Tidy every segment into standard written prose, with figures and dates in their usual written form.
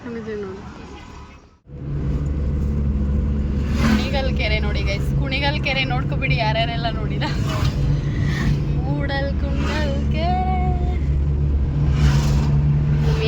ನೋಡಿ ಕುಣಿಗಲ್ ಕೆರೆ ನೋಡಿ ಗೈಸ್, ಕುಣಿಗಲ್ ಕೆರೆ ನೋಡ್ಕೊಬಿಡಿ ಯಾರ್ಯಾರೆಲ್ಲ ನೋಡಿಲ್ಲ. ಮೂಡಲ್ ಕುಣಿಗಲ್ ಕೆರೆ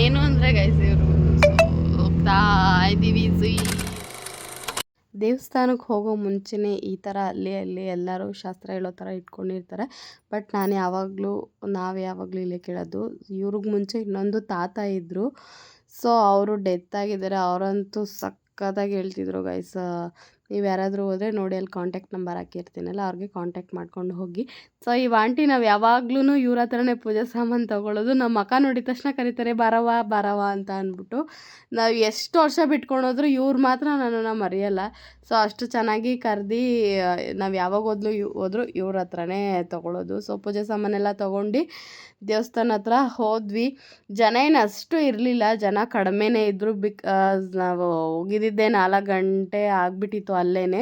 ಏನು ಅಂದರೆ ಗೈಸ್ ಇವರು ಹೋಗ್ತಾ ಇದ್ದೀವಿ. ದೇವಸ್ಥಾನಕ್ಕೆ ಹೋಗೋ ಮುಂಚೆನೇ ಈ ಥರ ಅಲ್ಲಿ ಎಲ್ಲರೂ ಶಾಸ್ತ್ರ ಹೇಳೋ ಥರ ಇಟ್ಕೊಂಡಿರ್ತಾರೆ. ಬಟ್ ನಾವು ಯಾವಾಗಲೂ ಇಲ್ಲೇ ಕೇಳೋದು. ಇವ್ರಿಗೆ ಮುಂಚೆ ಇನ್ನೊಂದು ತಾತ ಇದ್ದರು, ಸೊ ಅವರು ಡೆತ್ ಆಗಿದ್ದಾರೆ. ಅವರಂತೂ ಸಕ್ಕತ್ತಾಗಿ ಹೇಳ್ತಿದ್ರು ಗೈಸ್. ನೀವು ಯಾರಾದರೂ ಹೋದರೆ ನೋಡಿ, ಅಲ್ಲಿ ಕಾಂಟ್ಯಾಕ್ಟ್ ನಂಬರ್ ಹಾಕಿರ್ತೀನಲ್ಲ, ಅವ್ರಿಗೆ ಕಾಂಟ್ಯಾಕ್ಟ್ ಮಾಡ್ಕೊಂಡು ಹೋಗಿ. ಸೊ ಈ ಆಂಟಿ ನಾವು ಯಾವಾಗ್ಲೂ ಇವ್ರ ಹತ್ರನೇ ಪೂಜೆ ಸಾಮಾನು ತೊಗೊಳ್ಳೋದು. ನಮ್ಮ ಮಕ್ಕ ನೋಡಿದ ತಕ್ಷಣ ಕರೀತಾರೆ ಬಾರವ ಅಂತ ಅಂದ್ಬಿಟ್ಟು. ನಾವು ಎಷ್ಟು ವರ್ಷ ಬಿಟ್ಕೊಂಡೋದ್ರು ಇವ್ರು ಮಾತ್ರ ನನ್ನನ್ನು ಮರೆಯಲ್ಲ. ಸೊ ಅಷ್ಟು ಚೆನ್ನಾಗಿ ಕರೆದು ನಾವು ಯಾವಾಗ ಹೋದ್ರು ಇವ್ರ ಹತ್ರನೇ ತೊಗೊಳ್ಳೋದು. ಸೊ ಪೂಜೆ ಸಾಮಾನೆಲ್ಲ ತೊಗೊಂಡು ದೇವಸ್ಥಾನ ಹತ್ರ ಹೋದ್ವಿ. ಜನ ಏನು ಅಷ್ಟು ಇರಲಿಲ್ಲ, ಜನ ಕಡಿಮೆನೇ ಇದ್ದರು. ನಾವು ಹೋಗಿದ್ದೆ 4 ಗಂಟೆ ಆಗಿಬಿಟ್ಟಿತ್ತು. ಅಲ್ಲೇ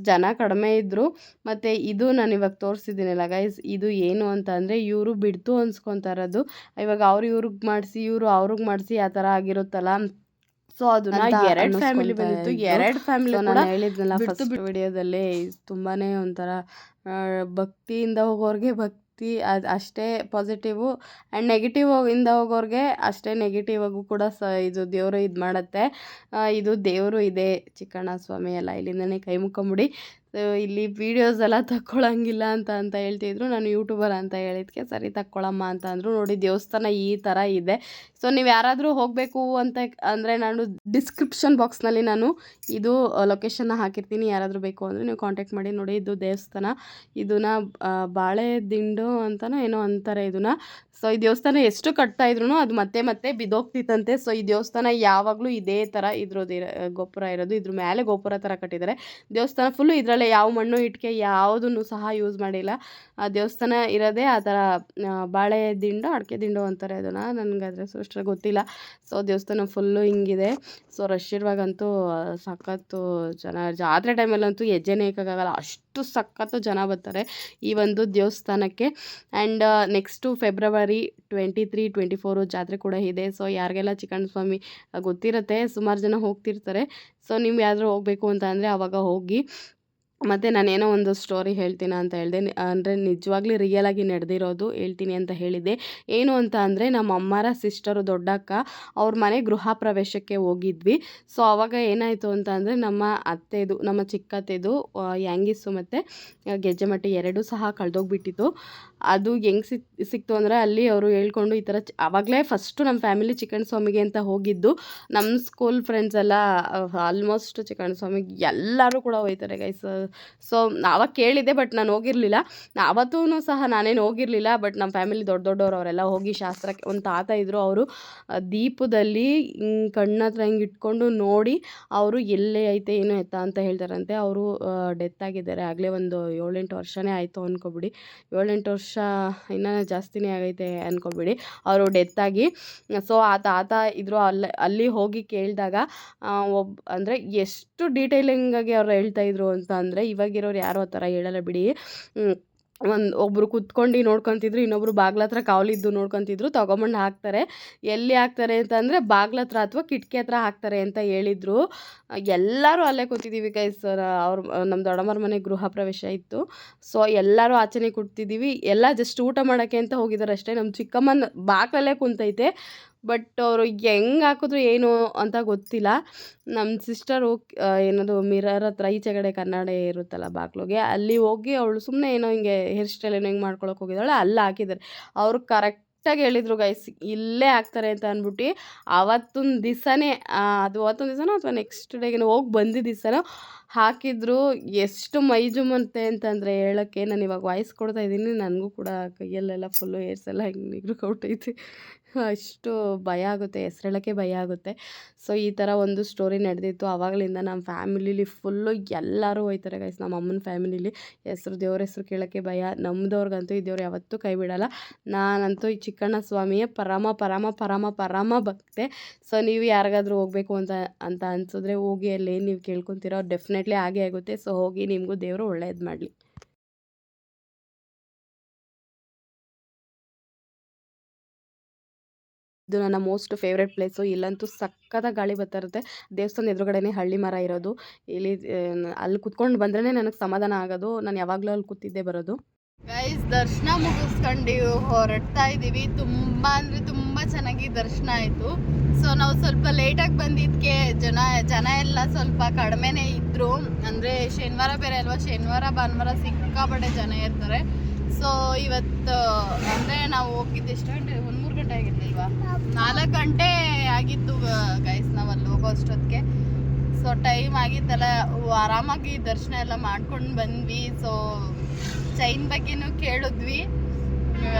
ಜನ ಕಡಿಮೆ ಇದ್ದರು. ಮತ್ತು ಇದು ನಾನು ಇವಾಗ ತೋರಿಸಿದ್ದೀನಲ್ಲ ಗೈಸ್, ಇದು ಏನು ಅಂತ ಅಂದರೆ ಇವರು ಬಿಡ್ತು ಅನ್ಸ್ಕೊತಾ ಇರೋದು. ಇವಾಗ ಇವ್ರಿಗೆ ಮಾಡಿಸಿ ಇವರು ಅವ್ರಿಗೆ ಮಾಡಿಸಿ ಆ ಥರ ಆಗಿರುತ್ತಲ್ಲ. ಸೊ ಅದನ್ನ 2 ಫ್ಯಾಮಿಲಿ ಬಂದಿತ್ತು. 2 ಫ್ಯಾಮಿಲಿ ನಾನು ಹೇಳಿದ್ನಲ್ಲ ಫಸ್ಟ್ ವಿಡಿಯೋದಲ್ಲಿ, ತುಂಬಾ ಒಂಥರ ಭಕ್ತಿಯಿಂದ ಹೋಗೋರಿಗೆ ಭಕ್ತಿ ಅದು ಅಷ್ಟೇ ಪಾಸಿಟಿವು, ಆ್ಯಂಡ್ ನೆಗೆಟಿವ್ ಇಂದ ಹೋಗೋರಿಗೆ ಅಷ್ಟೇ ನೆಗೆಟಿವ್ ಆಗು ಕೂಡ ಇದು ದೇವರು ಇದು ಮಾಡುತ್ತೆ. ಇದು ದೇವರು ಇದೆ ಚಿಕ್ಕಣ್ಣ ಸ್ವಾಮಿ ಎಲ್ಲ, ಇಲ್ಲಿಂದನೇ ಕೈ ಮುಕ್ಕೊಂಬಿಡಿ. ಇಲ್ಲಿ ವೀಡಿಯೋಸ್ ಎಲ್ಲ ತಕ್ಕೊಳ್ಳೋಂಗಿಲ್ಲ ಅಂತ ಹೇಳ್ತಿದ್ರು. ನಾನು ಯೂಟ್ಯೂಬರ್ ಅಂತ ಹೇಳಿದ್ಕೆ ಸರಿ ತಕ್ಕೊಳ್ಳಮ್ಮ ಅಂತ ಅಂದರು. ನೋಡಿ ದೇವಸ್ಥಾನ ಈ ಥರ ಇದೆ. ಸೊ ನೀವು ಯಾರಾದರೂ ಹೋಗಬೇಕು ಅಂತ ಅಂದರೆ ನಾನು ಡಿಸ್ಕ್ರಿಪ್ಷನ್ ಬಾಕ್ಸ್ನಲ್ಲಿ ನಾನು ಇದು ಲೊಕೇಶನ್ನ ಹಾಕಿರ್ತೀನಿ. ಯಾರಾದರೂ ಬೇಕು ಅಂದರೆ ನೀವು ಕಾಂಟ್ಯಾಕ್ಟ್ ಮಾಡಿ. ನೋಡಿ ಇದು ದೇವಸ್ಥಾನ, ಇದನ್ನ ಬಾಳೆ ದಿಂಡು ಅಂತನೋ ಏನೋ ಅಂತಾರೆ ಇದನ್ನ. ಸೊ ಈ ದೇವಸ್ಥಾನ ಎಷ್ಟು ಕಟ್ತಾಯಿದ್ರು ಅದು ಮತ್ತೆ ಬಿದ್ದೋಗ್ತಿತ್ತಂತೆ. ಸೊ ಈ ದೇವಸ್ಥಾನ ಯಾವಾಗಲೂ ಇದೇ ಥರ ಇದ್ರದ್ದು ಗೋಪುರ ಇರೋದು. ಇದ್ರ ಮೇಲೆ ಗೋಪುರ ಥರ ಕಟ್ಟಿದ್ದಾರೆ. ದೇವಸ್ಥಾನ ಫುಲ್ಲು ಇದರಲ್ಲೇ ಯಾವ ಮಣ್ಣು ಇಟ್ಟಿಗೆ ಯಾವುದನ್ನು ಸಹ ಯೂಸ್ ಮಾಡಿಲ್ಲ. ಆ ದೇವಸ್ಥಾನ ಇರೋದೇ ಆ ಥರ ಬಾಳೆ ದಿಂಡು ಅಡಿಕೆ ದಿಂಡು ಅಂತಾರೆ ಅದನ್ನು, ನನಗೆ ಅದ್ರ ಅಷ್ಟು ಗೊತ್ತಿಲ್ಲ. ಸೊ ದೇವಸ್ಥಾನ ಫುಲ್ಲು ಹಿಂಗಿದೆ. ಸೊ ರಶ್ ಇರುವಾಗಂತೂ ಸಖತ್ತು ಜನ, ಜಾತ್ರೆ ಟೈಮಲ್ಲಂತೂ ಹೆಜ್ಜೆನೇ ಇಕ್ಕೋಕ್ಕಾಗಲ್ಲ, ಅಷ್ಟು ಸಖತ್ತು ಜನ ಬರ್ತಾರೆ ಈ ಒಂದು ದೇವಸ್ಥಾನಕ್ಕೆ. ಆ್ಯಂಡ್ ನೆಕ್ಸ್ಟು ಫೆಬ್ರವರಿ 23, 24 ಜಾತ್ರೆ ಕೂಡ ಇದೆ. ಸೊ ಯಾರಿಗೆಲ್ಲ ಚಿಕ್ಕಣ್ಣ ಸ್ವಾಮಿ ಗೊತ್ತಿರುತ್ತೆ, ಸುಮಾರು ಜನ ಹೋಗ್ತಿರ್ತಾರೆ. ಸೊ ನೀವು ಯಾರಾದರೂ ಹೋಗಬೇಕು ಅಂತ ಅಂದರೆ ಆವಾಗ ಹೋಗಿ. ಮತ್ತು ನಾನೇನೋ ಒಂದು ಸ್ಟೋರಿ ಹೇಳ್ತೀನಿ ಅಂತ ಹೇಳಿದೆ, ಅಂದರೆ ನಿಜವಾಗ್ಲೂ ರಿಯಲಾಗಿ ನಡೆದಿರೋದು ಹೇಳ್ತೀನಿ ಅಂತ ಹೇಳಿದ್ದೆ. ಏನು ಅಂತ ಅಂದರೆ ನಮ್ಮ ಅಮ್ಮರ ಸಿಸ್ಟರು ದೊಡ್ಡಕ್ಕ ಅವ್ರ ಮನೆ ಗೃಹ ಪ್ರವೇಶಕ್ಕೆ ಹೋಗಿದ್ವಿ. ಸೊ ಆವಾಗ ಏನಾಯಿತು ಅಂತ ಅಂದರೆ ನಮ್ಮ ಚಿಕ್ಕತ್ತೆದು ಯಾಂಗಿಸು ಮತ್ತು ಗೆಜ್ಜೆಮಟ್ಟಿ 2 ಸಹ ಕಳೆದೋಗ್ಬಿಟ್ಟಿತ್ತು. ಅದು ಹೆಂಗೆ ಸಿಕ್ತು ಅಂದರೆ ಅಲ್ಲಿ ಅವರು ಹೇಳ್ಕೊಂಡು ಈ ಥರ ಆವಾಗಲೇ ಫಸ್ಟು ನಮ್ಮ ಫ್ಯಾಮಿಲಿ ಚಿಕ್ಕಣ್ಣ ಸ್ವಾಮಿಗೆ ಅಂತ ಹೋಗಿದ್ದು. ನಮ್ಮ ಸ್ಕೂಲ್ ಫ್ರೆಂಡ್ಸ್ ಎಲ್ಲ ಆಲ್ಮೋಸ್ಟ್ ಚಿಕ್ಕಣ್ಣ ಸ್ವಾಮಿಗೆ ಎಲ್ಲರೂ ಕೂಡ ಹೋಗ್ತಾರೆ ಗೈಸ್. ಸೊ ಆವಾಗ ಕೇಳಿದ್ದೆ, ಬಟ್ ನಾನು ಹೋಗಿರಲಿಲ್ಲ. ಅವತ್ತೂ ಸಹ ನಾನೇನು ಹೋಗಿರಲಿಲ್ಲ. ಬಟ್ ನಮ್ಮ ಫ್ಯಾಮಿಲಿ ದೊಡ್ಡವರು ಅವರೆಲ್ಲ ಹೋಗಿ ಶಾಸ್ತ್ರಕ್ಕೆ, ಒಂದು ತಾತ ಇದ್ದರು, ಅವರು ದೀಪದಲ್ಲಿ ಕಣ್ಣ ಹತ್ರ ಹಿಂಗೆ ಇಟ್ಕೊಂಡು ನೋಡಿ ಅವರು ಎಲ್ಲೇ ಐತೆ ಏನು ಎತ್ತ ಅಂತ ಹೇಳ್ತಾರಂತೆ. ಅವರು ಡೆತ್ ಆಗಿದ್ದಾರೆ ಆಗಲೇ ಒಂದು 7-8 ವರ್ಷನೇ ಆಯಿತು ಅಂದ್ಕೊಬಿಡಿ. 7-8 ವರ್ಷ ಇನ್ನೂ ಜಾಸ್ತಿನೇ ಆಗೈತೆ ಅಂದ್ಕೊಬಿಡಿ ಅವರು ಡೆತ್ ಆಗಿ. ಸೊ ಆ ತಾತ ಇದ್ದರು. ಅಲ್ಲಿ ಹೋಗಿ ಕೇಳಿದಾಗ ಅಂದರೆ ಎಷ್ಟು ಡೀಟೇಲಿಂಗಾಗಿ ಅವ್ರು ಹೇಳ್ತಾಯಿದ್ರು ಅಂತ ಅಂದರೆ, ಇವಾಗಿರೋರು ಯಾರೋ ಆ ಥರ ಹೇಳಲ್ಲ ಬಿಡಿ. ಒಬ್ಬರು ಕುತ್ಕೊಂಡು ನೋಡ್ಕೊತಿದ್ರು, ಇನ್ನೊಬ್ರು ಬಾಗ್ಲ ಹತ್ರ ಕಾವಲಿದ್ದು ನೋಡ್ಕೊತಿದ್ರು. ತೊಗೊಂಬಂದು ಹಾಕ್ತಾರೆ. ಎಲ್ಲಿ ಹಾಕ್ತಾರೆ ಅಂತಂದರೆ ಬಾಗ್ಲ ಹತ್ರ ಅಥವಾ ಕಿಟಕಿ ಹತ್ರ ಹಾಕ್ತಾರೆ ಅಂತ ಹೇಳಿದರು. ಎಲ್ಲರೂ ಅಲ್ಲೇ ಕೂತಿದ್ದೀವಿ ಗೈಸ್. ನಮ್ಮ ದೊಡ್ಡಮ್ಮರ ಮನೆ ಗೃಹ ಪ್ರವೇಶ ಇತ್ತು. ಸೊ ಎಲ್ಲರೂ ಆಚೆನೇ ಕೂತಿದ್ದೀವಿ. ಎಲ್ಲ ಜಸ್ಟ್ ಊಟ ಮಾಡೋಕ್ಕೆ ಅಂತ ಹೋಗಿದ್ದಾರೆ ಅಷ್ಟೇ. ನಮ್ಮ ಚಿಕ್ಕಮ್ಮನ ಬಾಗ್ಲಲ್ಲೇ ಕುಂತೈತೆ. ಬಟ್ ಅವರು ಹೆಂಗೆ ಹಾಕಿದ್ರು ಏನು ಅಂತ ಗೊತ್ತಿಲ್ಲ. ನಮ್ಮ ಸಿಸ್ಟರು ಏನದು ಮಿರರ್ ಹತ್ರ ಈಚೆಗಡೆ ಕನ್ನಡಿ ಇರುತ್ತಲ್ಲ ಬಾಗ್ಲಿಗೆ, ಅಲ್ಲಿ ಹೋಗಿ ಅವಳು ಸುಮ್ಮನೆ ಏನೋ ಹಿಂಗೆ ಹೇರ್ ಸ್ಟೈಲ್ ಏನೋ ಹಿಂಗೆ ಮಾಡ್ಕೊಳಕ್ಕೆ ಹೋಗಿದ್ದಾಳೆ, ಅಲ್ಲಿ ಹಾಕಿದ್ದಾರೆ. ಅವರು ಕರೆಕ್ಟಾಗಿ ಹೇಳಿದರು ಗೈಸ್, ಇಲ್ಲೇ ಹಾಕ್ತಾರೆ ಅಂತ ಅಂದ್ಬಿಟ್ಟು. ಅವತ್ತೊಂದು ದಿವಸನೇ ಅವತ್ತೊಂದು ದಿವಸನೋ ಅಥವಾ ನೆಕ್ಸ್ಟ್ ಡೇಗೆ ಹೋಗಿ ಬಂದಿದ್ದ ದಿವಸನೋ ಹಾಕಿದ್ರು. ಎಷ್ಟು ಮೈ ಜುಮ್ಮುತ್ತೆ ಅಂತಂದರೆ ಹೇಳೋಕ್ಕೆ. ನಾನು ಇವಾಗ ವಾಯ್ಸ್ ಕೊಡ್ತಾ ಇದ್ದೀನಿ, ನನಗೂ ಕೂಡ ಕೈಯಲ್ಲೆಲ್ಲ ಫುಲ್ಲು ಏರ್ಸ್ ಎಲ್ಲ ಹಿಂಗೆ ನಿಗ್ರಕೌಟೈತೆ. ಅಷ್ಟು ಭಯ ಆಗುತ್ತೆ, ಹೆಸ್ರೇಳೋಕ್ಕೆ ಭಯ ಆಗುತ್ತೆ. ಸೊ ಈ ಥರ ಒಂದು ಸ್ಟೋರಿ ನಡೆದಿತ್ತು. ಆವಾಗಲಿಂದ ನಮ್ಮ ಫ್ಯಾಮಿಲಿಲಿ ಫುಲ್ಲು ಎಲ್ಲರೂ ಹೋಗ್ತಾರೆ ಗೈಸ್. ನಮ್ಮ ಅಮ್ಮನ ಫ್ಯಾಮಿಲಿಲಿ ದೇವ್ರ ಹೆಸ್ರು ಕೇಳೋಕ್ಕೆ ಭಯ. ನಮ್ಮದವ್ರಿಗಂತೂ ಈ ದೇವ್ರು ಯಾವತ್ತೂ ಕೈ ಬಿಡೋಲ್ಲ. ನಾನಂತೂ ಈ ಚಿಕ್ಕಣ್ಣ ಸ್ವಾಮಿಯೇ ಪರಮ ಭಕ್ತೆ. ಸೊ ನೀವು ಯಾರಿಗಾದ್ರೂ ಹೋಗಬೇಕು ಅಂತ ಅನಿಸಿದ್ರೆ ಹೋಗಿ, ಅಲ್ಲಿ ನೀವು ಕೇಳ್ಕೊತೀರೋ ಡೆಫಿನೆಟ್ಲಿ ಆಗೇ ಆಗುತ್ತೆ. ಸೊ ಹೋಗಿ, ನಿಮಗೂ ದೇವರು ಒಳ್ಳೇದು ಮಾಡಲಿ. ಇದು ನನ್ನ ಮೋಸ್ಟ್ ಫೇವ್ರೆಟ್ ಪ್ಲೇಸು. ಇಲ್ಲಂತೂ ಸಕ್ಕತ್ತಾಗಿ ಗಾಳಿ ಬರ್ತಾ ಇರುತ್ತೆ. ದೇವಸ್ಥಾನದ ಎದುರುಗಡೆನೇ ಹಳ್ಳಿ ಮರ ಇರೋದು. ಇಲ್ಲಿ ಅಲ್ಲಿ ಕುತ್ಕೊಂಡು ಬಂದ್ರೇ ನನಗೆ ಸಮಾಧಾನ ಆಗೋದು. ನಾನು ಯಾವಾಗಲೂ ಅಲ್ಲಿ ಕೂತಿದ್ದೇ ಬರೋದು. ಗೈಸ್, ದರ್ಶನ ಮುಗಿಸ್ಕೊಂಡು ಹೊರಡ್ತಾ ಇದ್ದೀವಿ. ತುಂಬ ಅಂದರೆ ತುಂಬ ಚೆನ್ನಾಗಿ ದರ್ಶನ ಆಯಿತು. ಸೊ ನಾವು ಸ್ವಲ್ಪ ಲೇಟಾಗಿ ಬಂದಿದ್ದಕ್ಕೆ ಜನ ಎಲ್ಲ ಸ್ವಲ್ಪ ಕಡಿಮೆನೇ ಇದ್ದರು. ಅಂದರೆ ಶನಿವಾರ ಬೇರೆ ಅಲ್ವಾ, ಶನಿವಾರ ಭಾನುವಾರ ಸಿಕ್ಕಾಪಟ್ಟೆ ಜನ ಇರ್ತಾರೆ. ಸೊ ಇವತ್ತು ಅಂದರೆ ನಾವು ಹೋಗಿದ್ದು ಎಷ್ಟು ಗಂಟೆ, 1-3 ಗಂಟೆ ಆಗಿರ್ಲಿಲ್ವಾ, 4 ಗಂಟೆ ಆಗಿತ್ತು ಗೈಸ್ ನಾವು ಅಲ್ಲಿ ಹೋಗೋ ಅಷ್ಟೊತ್ತಿಗೆ. ಸೊ ಟೈಮ್ ಆಗಿತ್ತಲ್ಲ, ಆರಾಮಾಗಿ ದರ್ಶನ ಎಲ್ಲ ಮಾಡ್ಕೊಂಡು ಬಂದ್ವಿ. ಸೊ ಚೈನ್ ಬಗ್ಗೆನೂ ಕೇಳಿದ್ವಿ,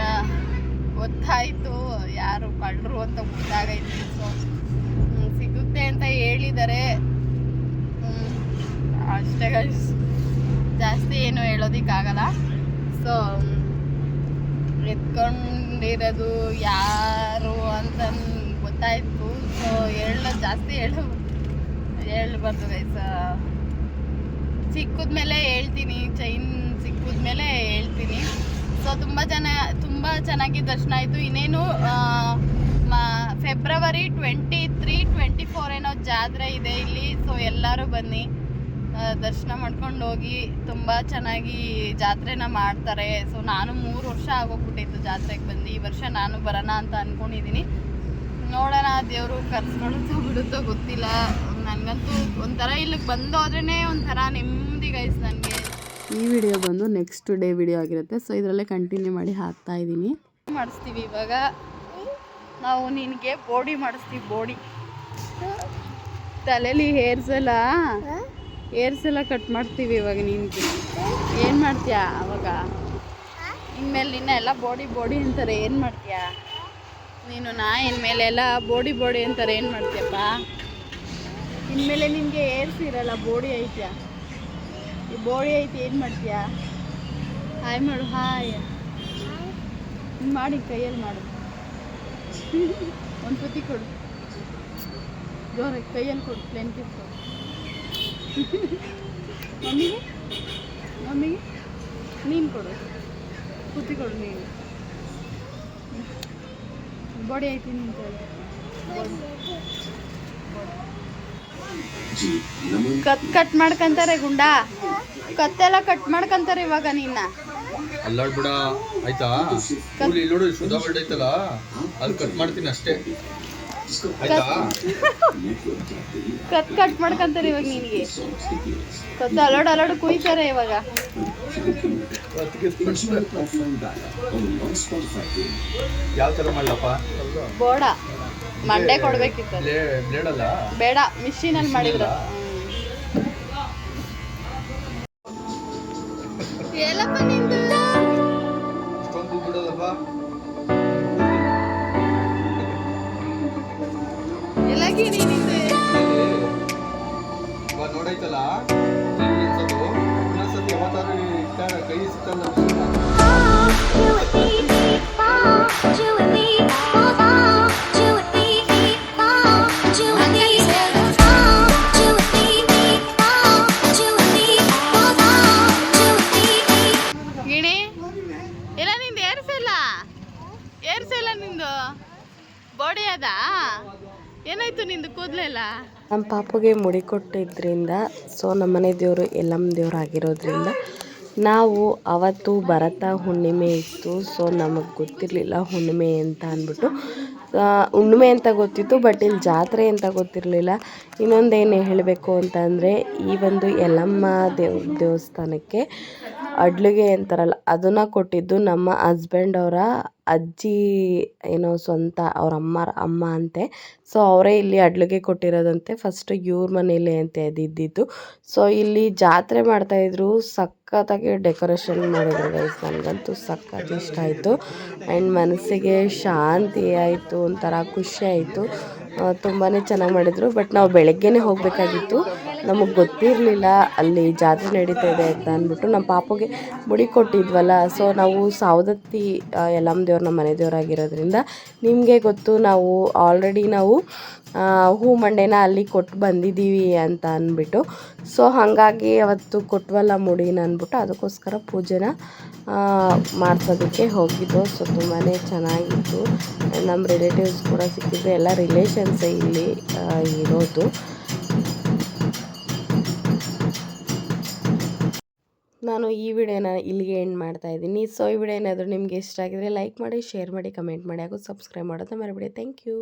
ಗೊತ್ತಾಯಿತು ಯಾರು ಕಳ್ಳರು ಅಂತ ಗೊತ್ತಾಗೈತಿ. ಸೊ ಸಿಗುತ್ತೆ ಅಂತ ಹೇಳಿದ್ದಾರೆ ಅಷ್ಟೇ ಗೈಸ್, ಜಾಸ್ತಿ ಏನು ಹೇಳೋದಕ್ಕಾಗಲ್ಲ. ಸೊ ಎತ್ಕೊಂಡಿರೋದು ಯಾರು ಅಂತ ಗೊತ್ತಾಯಿತು. ಸೊ ಜಾಸ್ತಿ ಹೇಳ್ಬಾರ್ದು ಗೈಸ್, ಸಿಕ್ಕಿದ್ಮೇಲೆ ಹೇಳ್ತೀನಿ, ಚೈನ್ ಸಿಕ್ಕಿದ್ಮೇಲೆ ಹೇಳ್ತೀನಿ. ಸೊ ತುಂಬ ಚೆನ್ನಾಗಿ ದರ್ಶನ ಆಯಿತು. ಇನ್ನೇನು ಫೆಬ್ರವರಿ 23-24 ಏನೋ ಜಾತ್ರೆ ಇದೆ ಇಲ್ಲಿ. ಸೊ ಎಲ್ಲರೂ ಬನ್ನಿ, ದರ್ಶನ ಮಾಡ್ಕೊಂಡು ಹೋಗಿ. ತುಂಬ ಚೆನ್ನಾಗಿ ಜಾತ್ರೆನ ಮಾಡ್ತಾರೆ. ಸೊ ನಾನು 3 ವರ್ಷ ಆಗೋಗ್ಬಿಟ್ಟಿತ್ತು ಜಾತ್ರೆಗೆ ಬಂದು. ಈ ವರ್ಷ ನಾನು ಬರೋಣ ಅಂತ ಅಂದ್ಕೊಂಡಿದ್ದೀನಿ. ನೋಡೋಣ, ದೇವರು ಕರ್ಸ್ಕೊಳುತ್ತೋ ಬಿಡುತ್ತೋ ಗೊತ್ತಿಲ್ಲ. ನನಗಂತೂ ಒಂಥರ ಇಲ್ಲಿಗೆ ಬಂದೋದ್ರೇ ಒಂಥರ ನೆಮ್ಮದಿ ಗೈಸ್ ನನಗೆ. ಈ ವಿಡಿಯೋ ಬಂದು ನೆಕ್ಸ್ಟ್ ಡೇ ವಿಡಿಯೋ ಆಗಿರುತ್ತೆ. ಸೊ ಇದರಲ್ಲೇ ಕಂಟಿನ್ಯೂ ಮಾಡಿ ಹಾಕ್ತಾ ಇದ್ದೀನಿ. ಮಾಡಿಸ್ತೀವಿ ಇವಾಗ ನಾವು, ನಿನಗೆ ಬೋಡಿ ಮಾಡಿಸ್ತೀವಿ. ಬೋಡಿ ತಲೆಯಲ್ಲಿ ಹೇರ್ಸ್ ಎಲ್ಲ ಕಟ್ ಮಾಡ್ತೀವಿ ಇವಾಗ. ನಿನಗೆ ಏನು ಮಾಡ್ತೀಯಾ ಅವಾಗ? ಇನ್ಮೇಲೆ ನಿನ್ನ ಎಲ್ಲ ಬೋಡಿ ಅಂತಾರೆ, ಏನು ಮಾಡ್ತೀಯಾ ನೀನು? ಇನ್ಮೇಲೆ ಎಲ್ಲ ಬೋಡಿ ಅಂತಾರೆ, ಏನು ಮಾಡ್ತೀಯಪ್ಪ? ಇನ್ಮೇಲೆ ನಿನಗೆ ಏರ್ಸ್ ಇರಲ್ಲ, ಬೋಡಿ ಐತ್ಯಾ? ಈ ಬೋಡಿ ಐತಿ, ಏನು ಮಾಡ್ತೀಯಾ? ಹಾಯ್ ಮಾಡು, ಹಾಯ್ ಮಾಡಿ, ಕೈಯಲ್ಲಿ ಮಾಡು. ಒಂದು ಪುತ್ತಿ ಕೊಡು, ಜೋರಾಗಿ ಕೈಯಲ್ಲಿ ಕೊಡು, ಪ್ಲೇನ್ ಕಿಸ್ ಕೊಡು. ಮಮ್ಮಿಗೆ ನೀನು ಕೊಡು, ಪುತ್ತಿ ಕೊಡು ನೀನು. ಬಾಡಿ ಐತಿ ನಿಂತ ಕಟ್ ಮಾಡ್ಕಂತಾರೆ ಗುಂಡ, ಕತ್ತೆಲ್ಲ ಕಟ್ ಮಾಡ್ಕಂತಾರೆ ಇವಾಗ. ನಿನ್ನ ಅಲ್ಲಾಡ್ಬಿಡ ಆಯ್ತಾ? ಇಲ್ಲಿ ನೋಡು, ಸುಧಾ ಬರ್ಡ್ ಐತಲ್ಲ, ಅಲ್ಲಿ ಕಟ್ ಮಾಡ್ತೀನಿ ಅಷ್ಟೇ ಆಯ್ತಾ? ಕಟ್ ಮಾಡ್ಕಂತಾರೆ ಇವಾಗ. ನಿನಗೆ ಕತ್ತು ಅಲೋಡು ಕುಯ್ತಾರೆ ಇವಾಗ. ಯಾವ ತರ ಮಾಡ್ಲಪ್ಪ? ಬೋಡ ಮಂಡೆ ಕೊಡ್ಬೇಕಿತ್ತು, ಬ್ಲೇಡ್ ಅಲ್ಲ, ಬೇಡ ಮಿಷಿನಲ್ಲಿ ಮಾಡಿದ್ರು. ಎಲ್ಲಪ್ಪ ನಿಂದು ಇಷ್ಟೊಂದು ಬಿಡೋದಲ್ವಾ? ಎಲ್ಲಾಗಿ ನಿಂದು ನೋಡೈತಲ್ಲ, ಇನ್ನೊಂದ್ಸತಿ ಯಾವತ್ತಾರು ಇಟ್ಟಾಗ ಕೈ ಸಿಕ್ಕಲ್ಲ. ಗಿಣಿ ಎಲ್ಲ ನಿಂದು ಏರ್ಸೆಲ್ಲ ನಿಂದು ಬಾಡಿ ಅದ. ಏನಾಯ್ತು ನಿಂದು ಕೂದಲೆಲ್ಲ? ನಮ್ಮ ಪಾಪುಗೆ ಮುಡಿ ಕೊಟ್ಟಿದ್ರಿಂದ, ಸೊ ನಮ್ಮನೆ ದೇವರು ಎಲ್ಲಮ್ಮ ದೇವ್ರು ಆಗಿರೋದ್ರಿಂದ ನಾವು ಅವತ್ತು ಭರತ ಹುಣ್ಣಿಮೆ ಇತ್ತು. ಸೊ ನಮಗೆ ಗೊತ್ತಿರಲಿಲ್ಲ ಹುಣ್ಣಿಮೆ ಅಂತ ಅಂದ್ಬಿಟ್ಟು. ಹುಣ್ಣಿಮೆ ಅಂತ ಗೊತ್ತಿತ್ತು, ಬಟ್ ಇಲ್ಲಿ ಜಾತ್ರೆ ಅಂತ ಗೊತ್ತಿರಲಿಲ್ಲ. ಇನ್ನೊಂದೇನು ಹೇಳಬೇಕು ಅಂತಂದರೆ, ಈ ಒಂದು ಯಲ್ಲಮ್ಮ ದೇವಸ್ಥಾನಕ್ಕೆ ಅಡ್ಲಿಗೆ ಅಂತಾರಲ್ಲ, ಅದನ್ನು ಕೊಟ್ಟಿದ್ದು ನಮ್ಮ ಹಸ್ಬೆಂಡ್ ಅವರ ಅಜ್ಜಿ, ಏನೋ ಸ್ವಂತ ಅವ್ರ ಅಮ್ಮ ಅಂತೆ. ಸೊ ಅವರೇ ಇಲ್ಲಿ ಅಡ್ಲಿಗೆ ಕೊಟ್ಟಿರೋದಂತೆ. ಫಸ್ಟು ಇವ್ರ ಮನೇಲಿ ಅಂತ ಇದ್ದಿದ್ದು. ಸೊ ಇಲ್ಲಿ ಜಾತ್ರೆ ಮಾಡ್ತಾಯಿದ್ರು, ಸಖತ್ತಾಗಿ ಡೆಕೋರೇಷನ್ ಮಾಡಿದ್ರು ಗೈಸ್. ನನಗಂತೂ ಸಖತ್ ಇಷ್ಟ ಆಯಿತು. ಆ್ಯಂಡ್ ಮನಸ್ಸಿಗೆ ಶಾಂತಿ ಆಯಿತು, ಒಂಥರ ಖುಷಿ ಆಯಿತು. ತುಂಬಾ ಚೆನ್ನಾಗಿ ಮಾಡಿದರು. ಬಟ್ ನಾವು ಬೆಳಗ್ಗೆನೇ ಹೋಗಬೇಕಾಗಿತ್ತು. ನಮಗೆ ಗೊತ್ತಿರಲಿಲ್ಲ ಅಲ್ಲಿ ಜಾತ್ರೆ ನಡೀತಾ ಇದೆ ಅಂತ ಅಂದ್ಬಿಟ್ಟು ನಮ್ಮ ಪಾಪುಗೆ ಮುಡಿ ಕೊಟ್ಟಿದ್ವಲ್ಲ. ಸೊ ನಾವು ಸವದತ್ತಿ ಯಲ್ಲಮ್ಮ ದೇವ್ರು ನಮ್ಮ ಮನೆ ದೇವರಾಗಿರೋದ್ರಿಂದ ನಿಮಗೆ ಗೊತ್ತು, ನಾವು ಆಲ್ರೆಡಿ ನಾವು ಹೂ ಮಂಡೇನ ಅಲ್ಲಿ ಕೊಟ್ಟು ಬಂದಿದ್ದೀವಿ ಅಂತ ಅಂದ್ಬಿಟ್ಟು. ಸೊ ಹಾಗಾಗಿ ಅವತ್ತು ಕೊಟ್ವಲ್ಲ ಮುಡಿನ ಅಂದ್ಬಿಟ್ಟು ಅದಕ್ಕೋಸ್ಕರ ಪೂಜೆನ ಮಾಡಿಸೋದಕ್ಕೆ ಹೋಗಿದ್ದು. ಸೊ ತುಂಬಾ ಚೆನ್ನಾಗಿತ್ತು. ನಮ್ಮ ರಿಲೇಟಿವ್ಸ್ ಕೂಡ ಸಿಕ್ಕಿದ್ರು, ಎಲ್ಲ ರಿಲೇಷನ್ಸೇ ಇಲ್ಲಿ ಇರೋದು. ನಾನು ಈ ವಿಡಿಯೋನ ಇಲ್ಲಿಗೆ ಎಂಡ್ ಮಾಡ್ತಾ ಇದ್ದೀನಿ. ಸೊ ಈ ವಿಡಿಯೋ ಏನಾದರೂ ನಿಮಗೆ ಇಷ್ಟ ಆಗಿದರೆ ಲೈಕ್ ಮಾಡಿ, ಶೇರ್ ಮಾಡಿ, ಕಮೆಂಟ್ ಮಾಡಿ ಹಾಗೂ ಸಬ್ಸ್ಕ್ರೈಬ್ ಮಾಡೋದನ್ನ ಮರಿಬೇಡಿ. Thank you.